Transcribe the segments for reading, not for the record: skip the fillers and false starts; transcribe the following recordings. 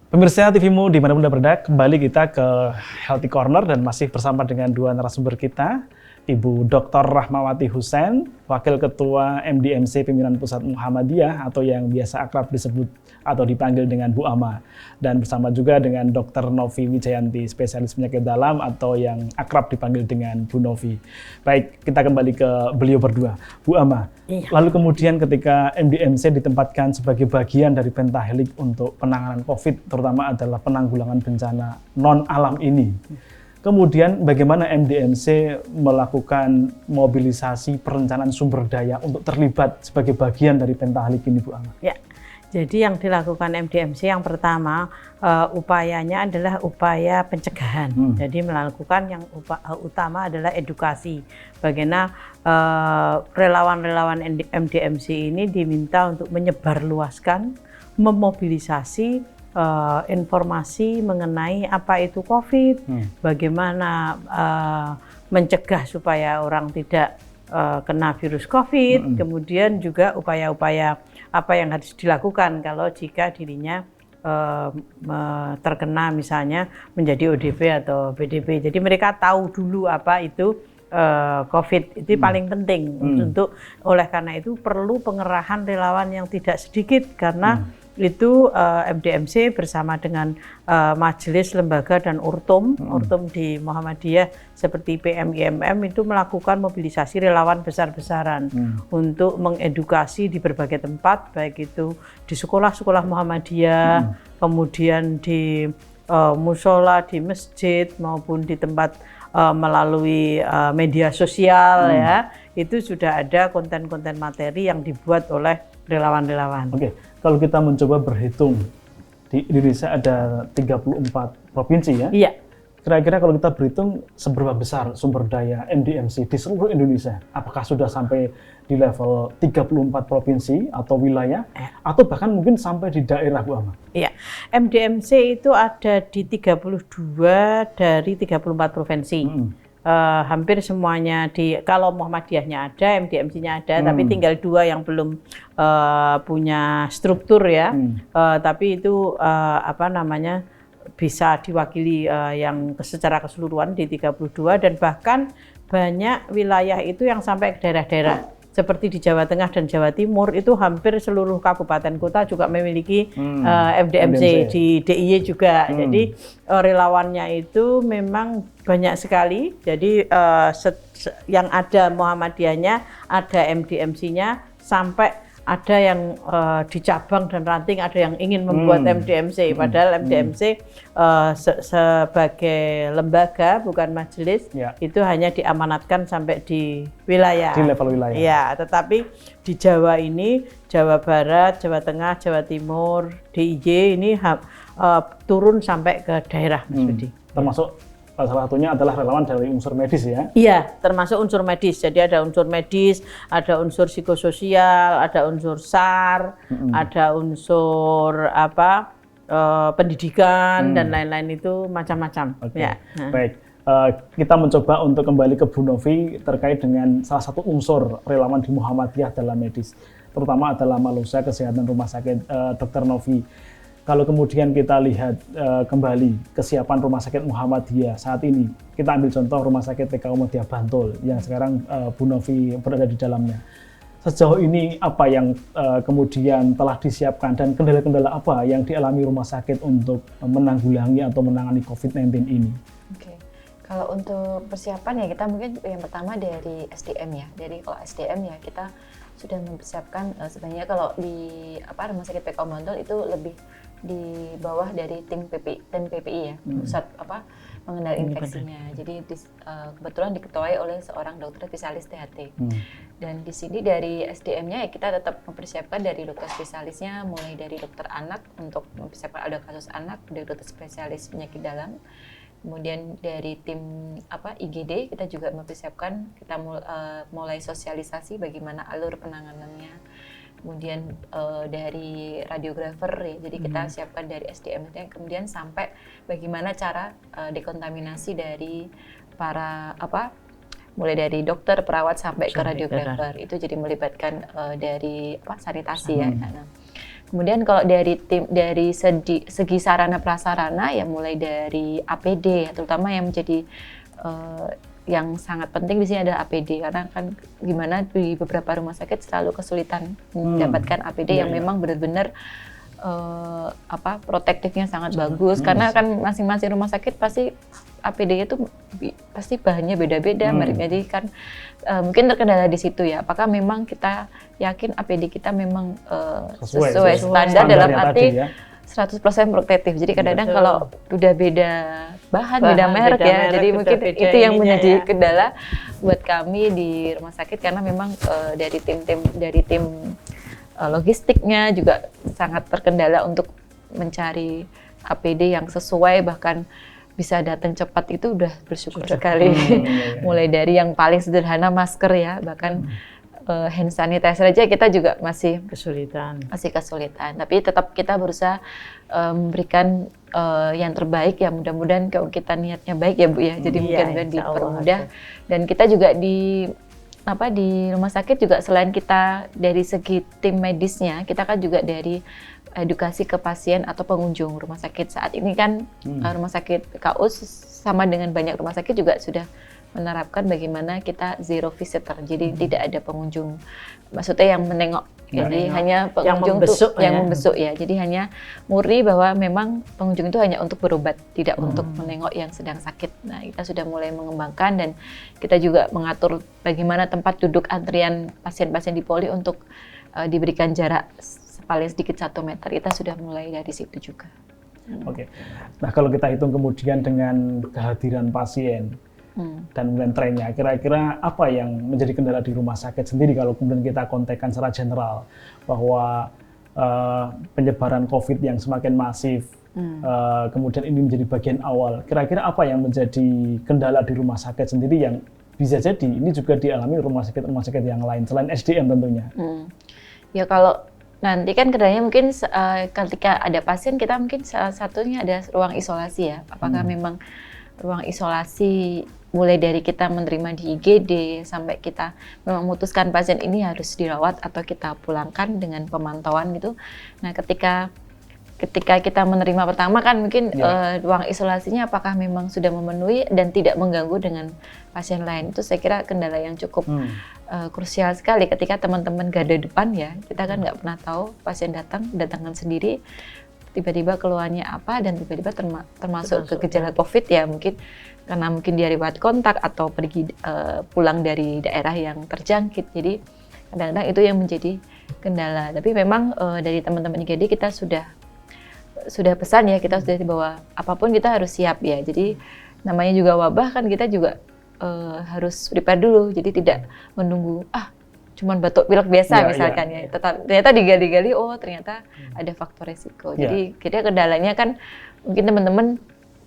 Pemirsa TVmu dimanapun Anda berada, kembali kita ke Healthy Corner dan masih bersama dengan dua narasumber kita, Ibu Dr. Rahmawati Hussein, Wakil Ketua MDMC Pimpinan Pusat Muhammadiyah atau yang biasa akrab disebut atau dipanggil dengan Bu Ama, dan bersama juga dengan Dr. Novi Wijayanti, spesialis penyakit dalam atau yang akrab dipanggil dengan Bu Novi. Baik, kita kembali ke beliau berdua. Bu Ama, lalu kemudian ketika MDMC ditempatkan sebagai bagian dari pentahelik untuk penanganan COVID, terutama adalah penanggulangan bencana non-alam ini. Kemudian bagaimana MDMC melakukan mobilisasi perencanaan sumber daya untuk terlibat sebagai bagian dari pentahelik ini, Bu Ama? Ya, jadi yang dilakukan MDMC yang pertama upayanya adalah upaya pencegahan. Jadi melakukan yang utama adalah edukasi. Bagaimana relawan-relawan MDMC ini diminta untuk menyebarluaskan, memobilisasi informasi mengenai apa itu COVID, bagaimana mencegah supaya orang tidak kena virus COVID, kemudian juga upaya-upaya apa yang harus dilakukan kalau jika dirinya terkena misalnya menjadi ODP atau PDP. Jadi mereka tahu dulu apa itu COVID, itu paling penting. Untuk oleh karena itu perlu pengerahan relawan yang tidak sedikit karena itu MDMC bersama dengan majelis, lembaga dan Urtum di Muhammadiyah seperti PMIMM itu melakukan mobilisasi relawan besar-besaran untuk mengedukasi di berbagai tempat, baik itu di sekolah-sekolah Muhammadiyah, kemudian di musola, di masjid maupun di tempat melalui media sosial ya. Itu sudah ada konten-konten materi yang dibuat oleh relawan-relawan. Oke, kalau kita mencoba berhitung, di Indonesia ada 34 provinsi ya? Iya. Kira-kira kalau kita berhitung seberapa besar sumber daya MDMC di seluruh Indonesia? Apakah sudah sampai di level 34 provinsi atau wilayah? Atau bahkan mungkin sampai di daerah, Bu Ama? Iya, MDMC itu ada di 32 dari 34 provinsi. Hampir semuanya kalau Muhammadiyahnya ada, MDMC-nya ada, tapi tinggal 2 yang belum punya struktur ya. Tapi itu bisa diwakili yang secara keseluruhan di 32 dan bahkan banyak wilayah itu yang sampai ke daerah-daerah. Seperti di Jawa Tengah dan Jawa Timur itu hampir seluruh kabupaten kota juga memiliki MDMC. Di DIY juga. Jadi relawannya itu memang banyak sekali. Jadi yang ada Muhammadiyahnya, ada MDMC-nya, sampai ada yang di cabang dan ranting, ada yang ingin membuat MDMC. Padahal MDMC sebagai lembaga, bukan majelis, itu hanya diamanatkan sampai di wilayah. Di level wilayah. Ya, tetapi di Jawa ini, Jawa Barat, Jawa Tengah, Jawa Timur, DIY ini turun sampai ke daerah, Mas Budi. Termasuk salah satunya adalah relawan dari unsur medis ya? Iya, termasuk unsur medis. Jadi ada unsur medis, ada unsur psikososial, ada unsur SAR, ada unsur pendidikan dan lain-lain, itu macam-macam. Ya. Baik, kita mencoba untuk kembali ke Bu Novi terkait dengan salah satu unsur relawan di Muhammadiyah dalam medis, terutama adalah Malusia Kesehatan Rumah Sakit Dr. Novi. Kalau kemudian kita lihat kembali kesiapan Rumah Sakit Muhammadiyah saat ini, kita ambil contoh Rumah Sakit PKU Muhammadiyah Bantul yang sekarang Bu Novi berada di dalamnya. Sejauh ini apa yang kemudian telah disiapkan dan kendala-kendala apa yang dialami rumah sakit untuk menanggulangi atau menangani COVID-19 ini? Oke. Kalau untuk persiapan ya kita mungkin yang pertama dari SDM ya. Jadi kalau SDM ya kita sudah mempersiapkan sebenarnya kalau di Rumah Sakit PKU Bantul itu lebih di bawah dari tim PPI ya, pusat pengendalian infeksinya. Jadi kebetulan diketuai oleh seorang dokter spesialis THT. Dan di sini dari SDM-nya ya kita tetap mempersiapkan dari dokter spesialisnya, mulai dari dokter anak untuk mempersiapkan ada kasus anak, dari dokter spesialis penyakit dalam. Kemudian dari tim IGD kita juga mempersiapkan, kita mulai sosialisasi bagaimana alur penanganannya. Kemudian dari radiografer ya, jadi kita siapkan dari SDM, kemudian sampai bagaimana cara dekontaminasi dari para mulai dari dokter, perawat sampai ke radiografer. Itu jadi melibatkan dari sanitasi ya. Nah, Kemudian kalau dari segi sarana prasarana ya mulai dari APD ya, terutama yang menjadi yang sangat penting di sini adalah APD, karena kan gimana di beberapa rumah sakit selalu kesulitan mendapatkan APD yang memang benar-benar protektifnya sangat bagus, karena kan masing-masing rumah sakit pasti APD-nya itu pasti bahannya beda-beda mereknya, jadi kan mungkin terkendala di situ ya. Apakah memang kita yakin APD kita memang sesuai standar dalam arti 100% protektif. Jadi kadang-kadang kalau udah beda bahan beda merek ya, jadi mungkin itu yang menjadi kendala buat kami di rumah sakit, karena memang dari tim logistiknya juga sangat terkendala untuk mencari APD yang sesuai, bahkan bisa datang cepat itu udah bersyukur sekali. Mulai dari yang paling sederhana masker ya, bahkan hand sanitizer aja kita juga masih kesulitan. Tapi tetap kita berusaha memberikan yang terbaik ya, mudah-mudahan kalau kita niatnya baik ya Bu ya. Jadi mungkin dipermudah. Dan kita juga di rumah sakit juga selain kita dari segi tim medisnya, kita kan juga dari edukasi ke pasien atau pengunjung rumah sakit. Saat ini kan rumah sakit PKU sama dengan banyak rumah sakit juga sudah menerapkan bagaimana kita zero visitor. Jadi tidak ada pengunjung, maksudnya yang menengok. Jadi hanya pengunjung yang membesuk ya. Jadi hanya murni bahwa memang pengunjung itu hanya untuk berobat, tidak untuk menengok yang sedang sakit. Nah, kita sudah mulai mengembangkan dan kita juga mengatur bagaimana tempat duduk antrian pasien-pasien di poli untuk diberikan jarak paling sedikit 1 meter. Kita sudah mulai dari situ juga. Oke. Nah, kalau kita hitung kemudian dengan kehadiran pasien dan kemudian trennya, kira-kira apa yang menjadi kendala di rumah sakit sendiri kalau kemudian kita kontekan secara general bahwa penyebaran COVID yang semakin masif, kemudian ini menjadi bagian awal. Kira-kira apa yang menjadi kendala di rumah sakit sendiri yang bisa jadi ini juga dialami rumah sakit yang lain selain SDM tentunya? Ya kalau nanti kan kendalanya mungkin ketika ada pasien, kita mungkin salah satunya ada ruang isolasi ya. Apakah memang ruang isolasi mulai dari kita menerima di IGD sampai kita memang memutuskan pasien ini harus dirawat atau kita pulangkan dengan pemantauan gitu. Nah, ketika kita menerima pertama kan mungkin ruang isolasinya apakah memang sudah memenuhi dan tidak mengganggu dengan pasien lain. Itu saya kira kendala yang cukup krusial sekali ketika teman-teman garda depan ya. Kita kan nggak pernah tahu pasien datangkan sendiri, tiba-tiba keluhannya apa dan tiba-tiba termasuk ke gejala COVID ya, mungkin karena mungkin dia riwayat kontak atau pergi pulang dari daerah yang terjangkit. Jadi kadang-kadang itu yang menjadi kendala. Tapi memang dari teman-teman IGD kita sudah pesan ya, kita sudah bahwa apapun kita harus siap ya. Jadi namanya juga wabah kan, kita juga harus prepare dulu. Jadi tidak menunggu cuman batuk pilek biasa misalkan ya. Ternyata digali-gali ternyata ada faktor resiko. Jadi kita kendalanya kan mungkin teman-teman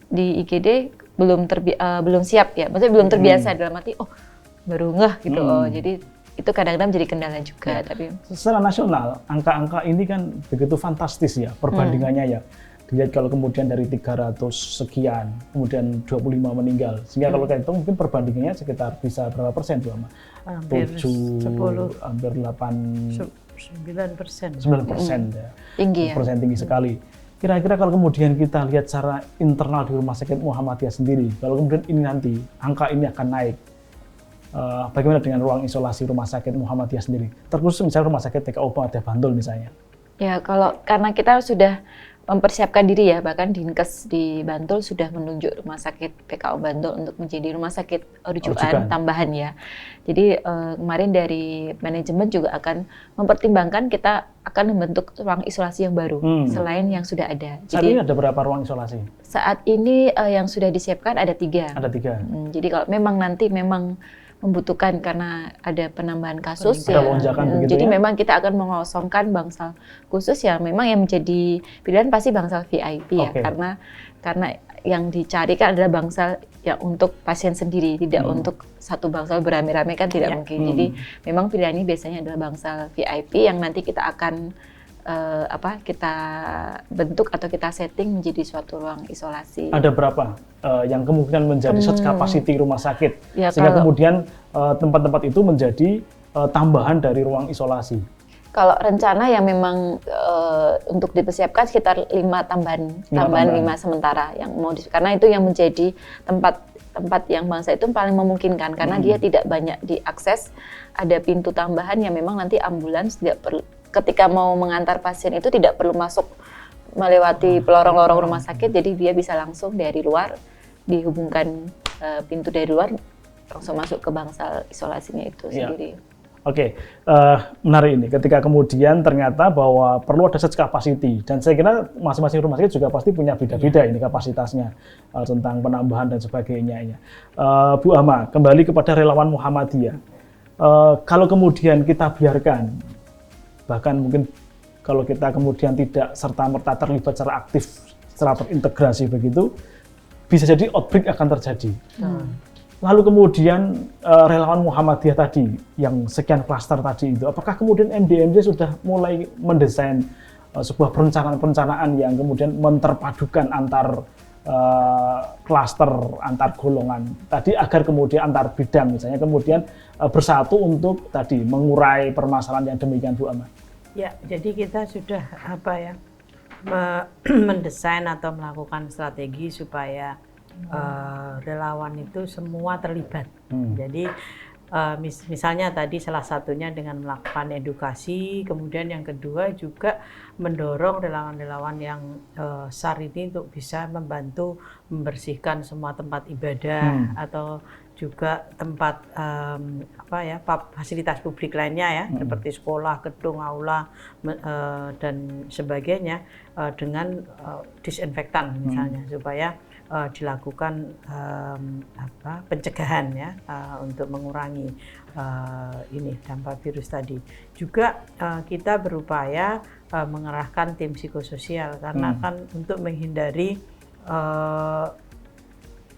di IGD belum siap ya. Maksudnya belum terbiasa dalam arti baru ngeh gitu. Jadi itu kadang-kadang menjadi kendala juga. Tapi secara nasional angka-angka ini kan begitu fantastis ya perbandingannya ya. Dilihat kalau kemudian dari 300 sekian, kemudian 25 meninggal. Sehingga kalau kita hitung mungkin perbandingannya sekitar bisa berapa persen tuh, Mbak? Hampir 7, 10, hampir 8, 9%. 9% ya. Tinggi ya. Persen tinggi sekali. Kira-kira kalau kemudian kita lihat secara internal di Rumah Sakit Muhammadiyah sendiri, kalau kemudian ini nanti, angka ini akan naik, bagaimana dengan ruang isolasi Rumah Sakit Muhammadiyah sendiri? Terkhusus misalnya Rumah Sakit TKU Muhammadiyah Bantul misalnya. Ya, karena kita sudah mempersiapkan diri ya, bahkan Dinkes di Bantul sudah menunjuk Rumah Sakit PKU Bantul untuk menjadi rumah sakit rujukan tambahan ya. Jadi kemarin dari manajemen juga akan mempertimbangkan kita akan membentuk ruang isolasi yang baru selain yang sudah ada. Saat ini ada berapa ruang isolasi? Saat ini yang sudah disiapkan ada 3. Ada 3. Jadi kalau memang nanti membutuhkan karena ada penambahan kasus ya. Jadi memang kita akan mengosongkan bangsal khusus ya, memang yang menjadi pilihan pasti bangsal VIP ya, karena yang dicari kan adalah bangsal yang untuk pasien sendiri, tidak untuk satu bangsal beramai-ramai kan tidak mungkin. Jadi memang pilihan ini biasanya adalah bangsal VIP yang nanti kita akan kita bentuk atau kita setting menjadi suatu ruang isolasi. Ada berapa yang kemungkinan menjadi search capacity rumah sakit, ya, sehingga kemudian tempat-tempat itu menjadi tambahan dari ruang isolasi? Kalau rencana yang memang untuk dipersiapkan sekitar 5 tambahan 5 sementara yang mau karena itu yang menjadi tempat yang bangsa itu paling memungkinkan karena dia tidak banyak diakses, ada pintu tambahan yang memang nanti ambulans tidak perlu ketika mau mengantar pasien itu tidak perlu masuk melewati lorong-lorong rumah sakit, jadi dia bisa langsung dari luar dihubungkan pintu dari luar langsung masuk ke bangsal isolasinya itu sendiri. Oke, menarik ini. Ketika kemudian ternyata bahwa perlu ada search capacity, dan saya kira masing-masing rumah sakit juga pasti punya beda-beda ini kapasitasnya tentang penambahan dan sebagainya. Bu Ama, kembali kepada relawan Muhammadiyah. Kalau kemudian kita biarkan, bahkan mungkin kalau kita kemudian tidak serta-merta terlibat secara aktif, secara terintegrasi begitu, bisa jadi outbreak akan terjadi. Lalu kemudian relawan Muhammadiyah tadi, yang sekian klaster tadi itu, apakah kemudian MDMC sudah mulai mendesain sebuah perencanaan yang kemudian menterpadukan antar klaster, antar golongan tadi agar kemudian antar bidang misalnya kemudian bersatu untuk tadi mengurai permasalahan yang demikian, Bu Ama? Ya, jadi kita sudah mendesain atau melakukan strategi supaya relawan itu semua terlibat. Jadi misalnya tadi salah satunya dengan melakukan edukasi, kemudian yang kedua juga mendorong relawan-relawan yang SAR ini untuk bisa membantu membersihkan semua tempat ibadah atau juga tempat fasilitas publik lainnya ya, seperti sekolah, gedung, aula dan sebagainya dengan disinfektan misalnya supaya dilakukan pencegahan ya untuk mengurangi ini dampak virus tadi. Juga kita berupaya mengerahkan tim psikososial karena kan untuk menghindari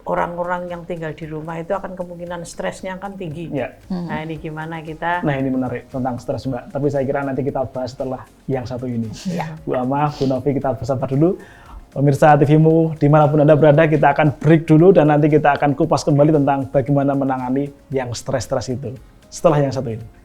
orang-orang yang tinggal di rumah itu akan kemungkinan stresnya kan tinggi. Ya. Nah ini gimana kita? Nah ini menarik tentang stres Mbak. Tapi saya kira nanti kita bahas setelah yang satu ini. Ya. Bu Ama, Bu Novi, kita bersabar dulu. Pemirsa TV-mu dimanapun Anda berada, kita akan break dulu dan nanti kita akan kupas kembali tentang bagaimana menangani yang stres-stres itu setelah yang satu ini.